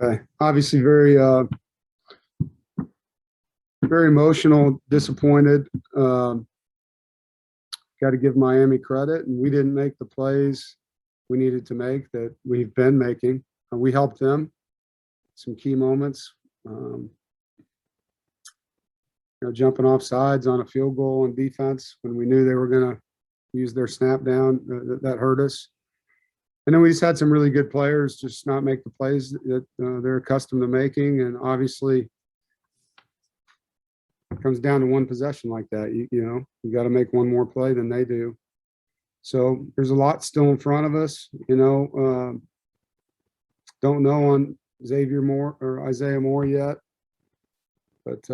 Okay. Obviously very emotional, disappointed. Got to give Miami credit, and we didn't make the plays we needed to make that we've been making. We helped them some key moments. Jumping off sides on a field goal on defense when we knew they were going to use their snap down, that hurt us. And then we just had some really good players just not make the plays that they're accustomed to making. And obviously, it comes down to one possession like that. You got to make one more play than they do. So there's a lot still in front of us. Don't know on Xavier Moore or Isaiah Moore yet, but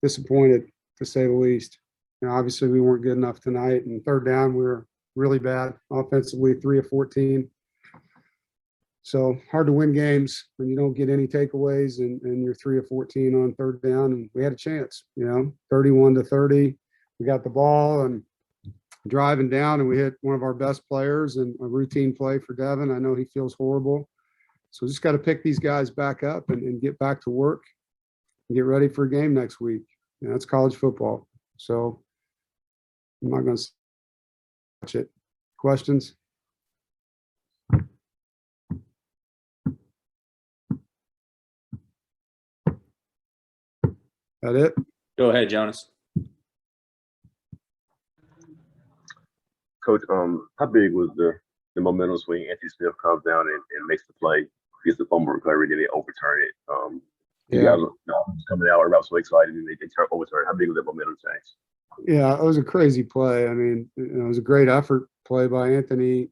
disappointed to say the least. Obviously, we weren't good enough tonight. And third down, we were really bad offensively, 3 of 14. So hard to win games when you don't get any takeaways and you're 3 of 14 on third down. And we had a chance, 31-30. We got the ball and driving down, and we hit one of our best players and a routine play for Devin. I know he feels horrible. So just got to pick these guys back up and get back to work and get ready for a game next week. It's college football. So I'm not going to watch it. Questions? That it? Go ahead, Jonas. Coach, how big was the momentum swing? Anthony Smith comes down and makes the play, gets the fumble recovery, then they overturn it. You guys coming out, everybody was so excited, and they overturn. How big was that momentum change? Yeah, it was a crazy play. I mean, it was a great effort play by Anthony,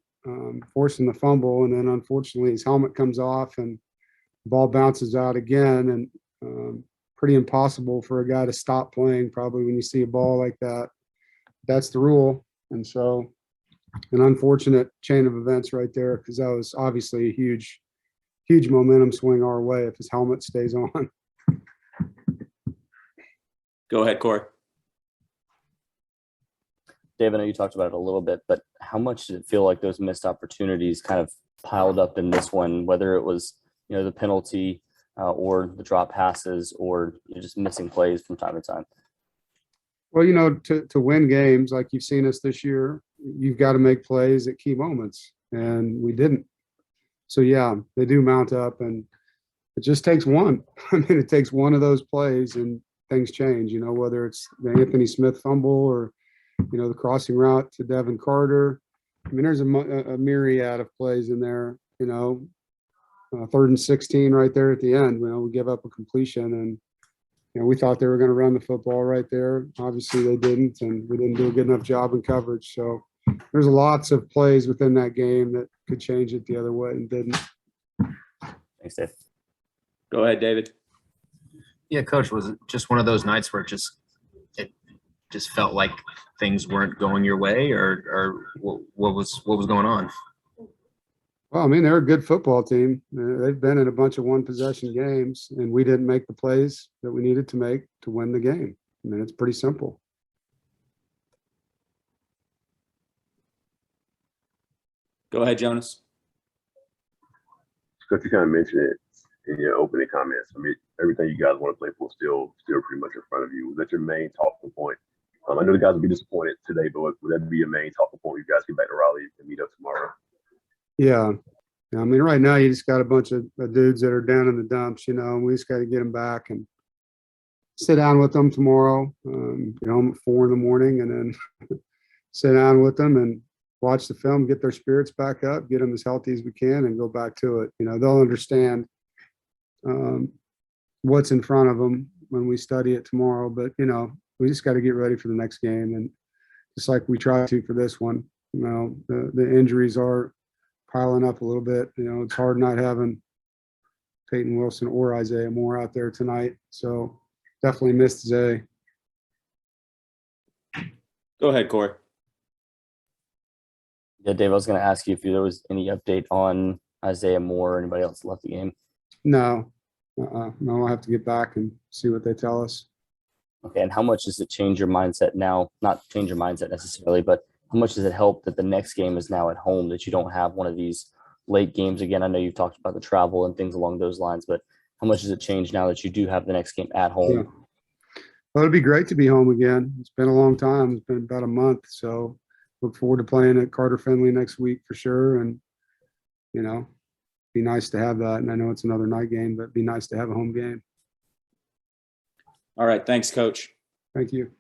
forcing the fumble, and then unfortunately his helmet comes off and the ball bounces out again, and pretty impossible for a guy to stop playing probably when you see a ball like that. That's the rule. And so an unfortunate chain of events right there, because that was obviously a huge momentum swing our way if his helmet stays on. Go ahead, Corey. Dave, I know you talked about it a little bit, but how much did it feel like those missed opportunities kind of piled up in this one, whether it was, the penalty or the drop passes or just missing plays from time to time? Well, to win games like you've seen us this year, you've got to make plays at key moments, and we didn't. So, yeah, they do mount up, and it just takes one. I mean, it takes one of those plays, and things change, whether it's the Anthony Smith fumble or, the crossing route to Devin Carter. I mean, there's a myriad of plays in there, 3rd and 16 right there at the end. We give up a completion, and we thought they were going to run the football right there. Obviously, they didn't, and we didn't do a good enough job in coverage. So there's lots of plays within that game that could change it the other way and didn't. Thanks, Dave. Go ahead, David. Yeah, Coach, was it just one of those nights where it just felt like things weren't going your way, or what was going on? Well, I mean, they're a good football team. They've been in a bunch of one-possession games, and we didn't make the plays that we needed to make to win the game. I mean, it's pretty simple. Go ahead, Jonas. Because you kind of mentioned it in your opening comments. I mean, everything you guys want to play for is still pretty much in front of you. Was that your main talking point? I know the guys will be disappointed today, but would that be your main talking point when you guys get back to Raleigh and meet up tomorrow? Yeah. I mean, right now you just got a bunch of dudes that are down in the dumps, and we just got to get them back and sit down with them tomorrow, at 4 a.m, and then sit down with them and watch the film, get their spirits back up, get them as healthy as we can, and go back to it. They'll understand what's in front of them when we study it tomorrow. But, we just got to get ready for the next game. And just like we tried to for this one, the injuries are piling up a little bit. It's hard not having Peyton Wilson or Isaiah Moore out there tonight. So definitely missed Zay. Go ahead, Corey. Yeah, Dave, I was going to ask you if there was any update on Isaiah Moore or anybody else left the game. No, I'll have to get back and see what they tell us. Okay, and how much does it change your mindset now? Not change your mindset necessarily, but how much does it help that the next game is now at home, that you don't have one of these late games again? I know you've talked about the travel and things along those lines, but how much does it change now that you do have the next game at Yeah. home? Well, it'd be great to be home again. It's been a long time. It's been about a month. So look forward to playing at Carter Finley next week for sure. And, you know, be nice to have that. And I know it's another night game, but it'd be nice to have a home game. All right. Thanks, Coach. Thank you.